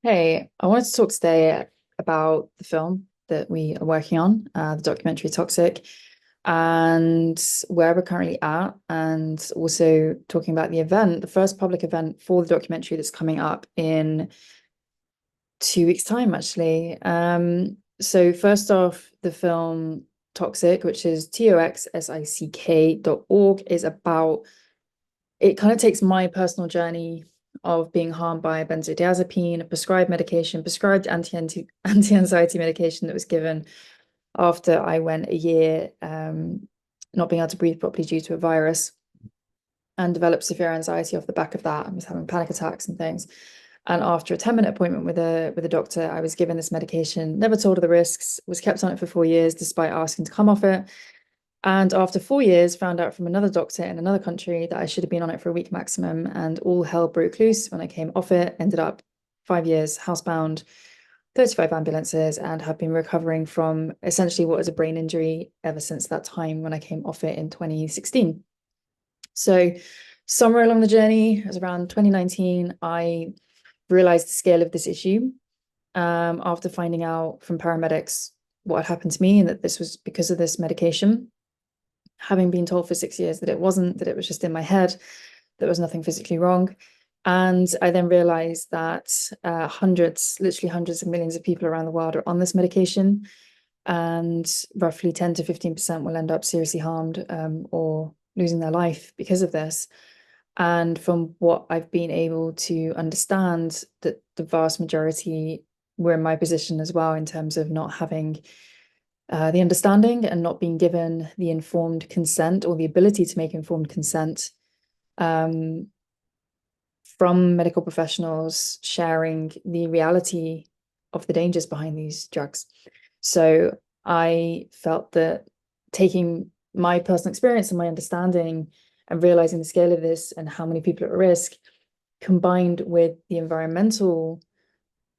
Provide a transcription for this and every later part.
Hey, I wanted to talk today about the film that we are working on, the documentary Toxic, and where we're currently at, and also talking about the event, the first public event for the documentary that's coming up in 2 weeks' time, actually. So first off, the film Toxic, which is TOXSICK.org, is about it kind of takes my personal journey of being harmed by benzodiazepine, a prescribed medication, prescribed anti-anxiety medication that was given after I went a year not being able to breathe properly due to a virus and developed severe anxiety off the back of that. I was having panic attacks and things. And after a 10-minute appointment with a doctor, I was given this medication, never told of the risks, was kept on it for 4 years despite asking to come off it. And after 4 years, found out from another doctor in another country that I should have been on it for a week maximum, and all hell broke loose when I came off it. Ended up 5 years housebound, 35 ambulances, and have been recovering from essentially what was a brain injury ever since that time when I came off it in 2016. So somewhere along the journey, it was around 2019, I realized the scale of this issue after finding out from paramedics what had happened to me and that this was because of this medication, having been told for 6 years that it wasn't, that it was just in my head, there was nothing physically wrong. And I then realized that hundreds, literally hundreds of millions of people around the world are on this medication, and roughly 10 to 15% will end up seriously harmed or losing their life because of this. And from what I've been able to understand, that the vast majority were in my position as well, in terms of not having the understanding and not being given the informed consent or the ability to make informed consent um, from medical professionals sharing the reality of the dangers behind these drugs. So I felt that taking my personal experience and my understanding and realizing the scale of this and how many people are at risk, combined with the environmental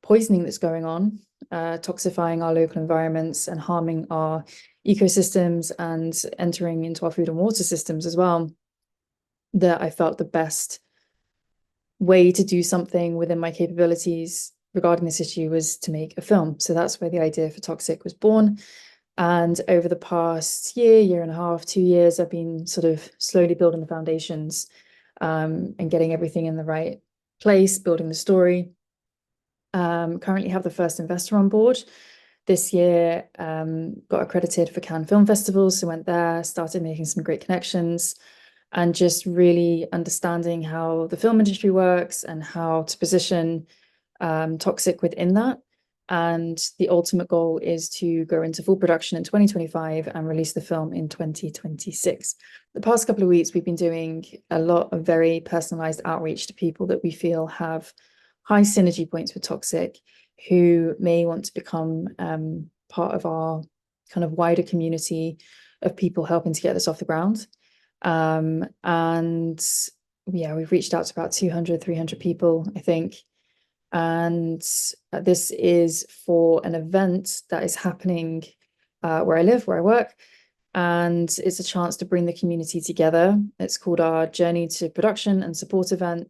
poisoning that's going on, toxifying our local environments and harming our ecosystems and entering into our food and water systems as well, that I felt the best way to do something within my capabilities regarding this issue was to make a film. So that's where the idea for Toxic was born. And over the past year and a half, 2 years, I've been sort of slowly building the foundations and getting everything in the right place, building the story. Currently have the first investor on board this year, got accredited for Cannes Film Festivals, so went there, started making some great connections, and just really understanding how the film industry works and how to position Toxic within that. And the ultimate goal is to go into full production in 2025 and release the film in 2026. The past couple of weeks, we've been doing a lot of very personalized outreach to people that we feel have high synergy points with Toxic, who may want to become part of our kind of wider community of people helping to get this off the ground. And yeah, we've reached out to about 200, 300 people, I think. And this is for an event that is happening where I live, where I work. And it's a chance to bring the community together. It's called our Journey to Production and Support event.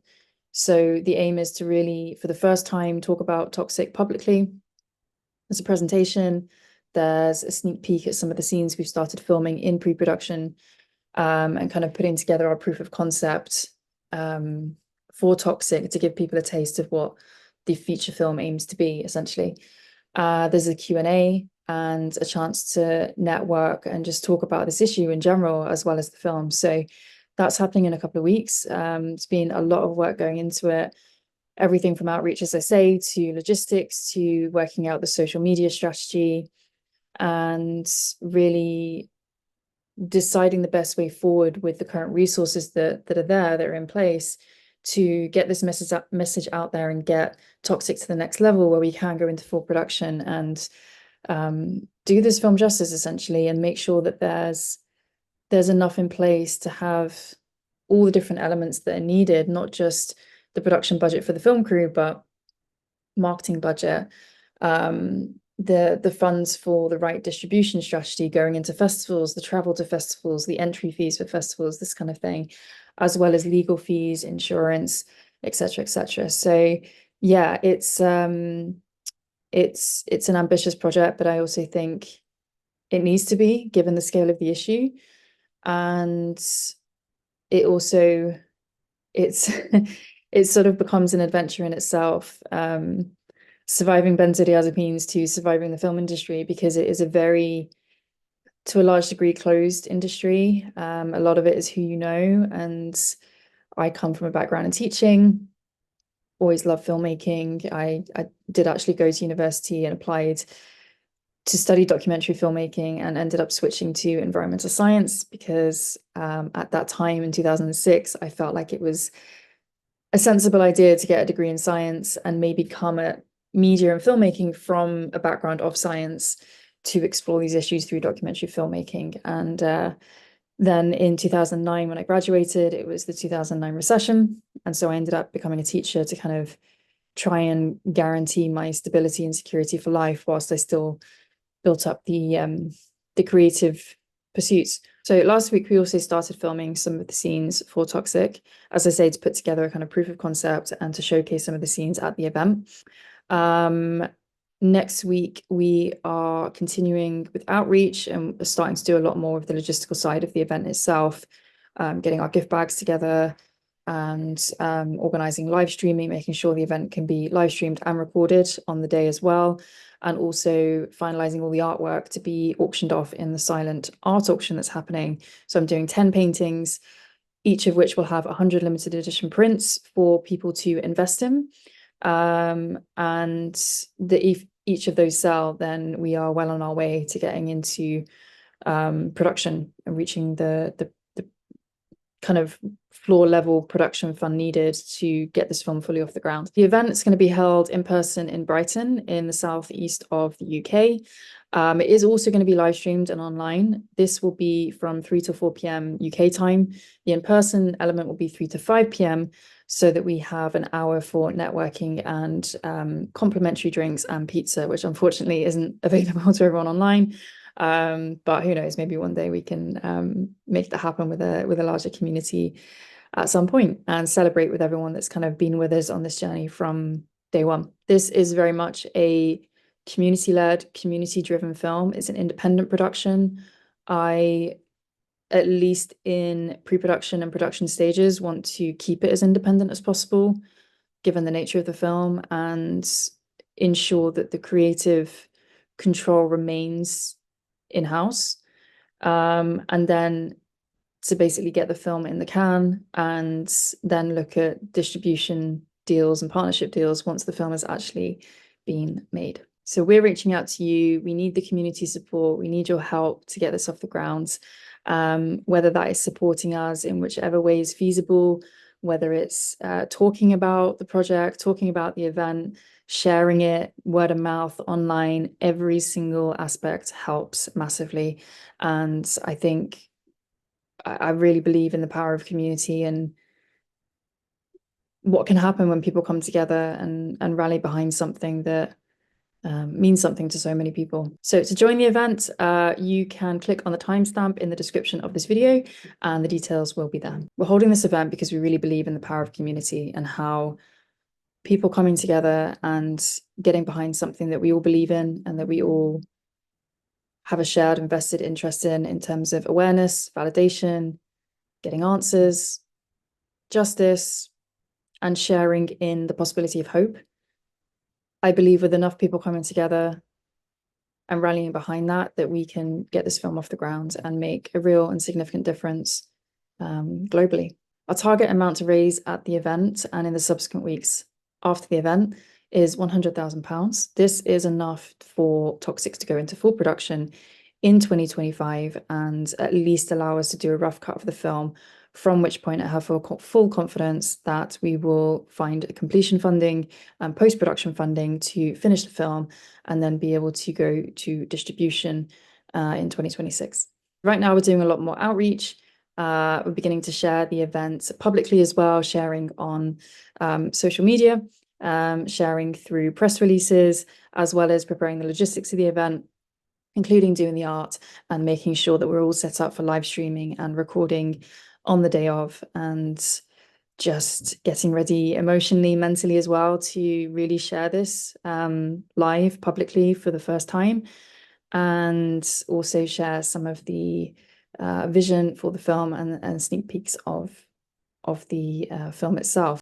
So the aim is to really, for the first time, talk about Toxic publicly. There's a presentation. There's a sneak peek at some of the scenes we've started filming in pre-production, and kind of putting together our proof of concept for Toxic to give people a taste of what the feature film aims to be, essentially. There's a Q&A and a chance to network and just talk about this issue in general, as well as the film. So that's happening in a couple of weeks. It's been a lot of work going into it. Everything from outreach, as I say, to logistics, to working out the social media strategy, and really deciding the best way forward with the current resources that are there, that are in place, to get this message out there and get Toxic to the next level where we can go into full production and do this film justice, essentially, and make sure that there's enough in place to have all the different elements that are needed, not just the production budget for the film crew, but marketing budget, the funds for the right distribution strategy going into festivals, the travel to festivals, the entry fees for festivals, this kind of thing, as well as legal fees, insurance, etc., etc. So Yeah, it's an ambitious project, but I also think it needs to be given the scale of the issue. And it also it's it sort of becomes an adventure in itself. Surviving benzodiazepines to surviving the film industry, because it is a very, to a large degree, closed industry. A lot of it is who you know, and I come from a background in teaching, always loved filmmaking. I did actually go to university and applied to study documentary filmmaking and ended up switching to environmental science because at that time in 2006, I felt like it was a sensible idea to get a degree in science and maybe come at media and filmmaking from a background of science to explore these issues through documentary filmmaking. And then in 2009, when I graduated, it was the 2009 recession. And so I ended up becoming a teacher to kind of try and guarantee my stability and security for life whilst I still built up the creative pursuits. So last week we also started filming some of the scenes for TOXSICK, as I say, to put together a kind of proof of concept and to showcase some of the scenes at the event. Next week we are continuing with outreach and starting to do a lot more of the logistical side of the event itself, getting our gift bags together and organizing live streaming, making sure the event can be live streamed and recorded on the day as well, and also finalizing all the artwork to be auctioned off in the silent art auction that's happening. So I'm doing 10 paintings, each of which will have 100 limited edition prints for people to invest in. And if each of those sell, then we are well on our way to getting into production and reaching the kind of floor level production fund needed to get this film fully off the ground. The event is going to be held in person in Brighton in the southeast of the UK. It is also going to be live streamed and online. This will be from 3 to 4 p.m. UK time. The in-person element will be 3 to 5 p.m. so that we have an hour for networking and complimentary drinks and pizza, which unfortunately isn't available to everyone online. But who knows, maybe one day we can make that happen with a larger community at some point and celebrate with everyone that's kind of been with us on this journey from day one. This is very much a community-led, community-driven film. It's an independent production. I, at least in pre-production and production stages, want to keep it as independent as possible, given the nature of the film, and ensure that the creative control remains in-house. And then to basically get the film in the can and then look at distribution deals and partnership deals once the film has actually been made. So we're reaching out to you. We need the community support. We need your help to get this off the ground, whether that is supporting us in whichever way is feasible, whether it's talking about the project, talking about the event, sharing it, word of mouth, online. Every single aspect helps massively. And I think I really believe in the power of community and what can happen when people come together and rally behind something that means something to so many people. So to join the event, you can click on the timestamp in the description of this video and the details will be there. We're holding this event because we really believe in the power of community and how people coming together and getting behind something that we all believe in and that we all have a shared and vested interest in terms of awareness, validation, getting answers, justice, and sharing in the possibility of hope. I believe with enough people coming together and rallying behind that, that we can get this film off the ground and make a real and significant difference globally. Our target amount to raise at the event and in the subsequent weeks after the event is £100,000. This is enough for TOXSICK to go into full production in 2025 and at least allow us to do a rough cut of the film, from which point I have full confidence that we will find completion funding and post-production funding to finish the film and then be able to go to distribution in 2026. Right now we're doing a lot more outreach. We're beginning to share the event publicly as well, sharing on social media, sharing through press releases, as well as preparing the logistics of the event, including doing the art and making sure that we're all set up for live streaming and recording on the day of, and just getting ready emotionally, mentally as well to really share this live publicly for the first time, and also share some of the vision for the film and sneak peeks of the film itself.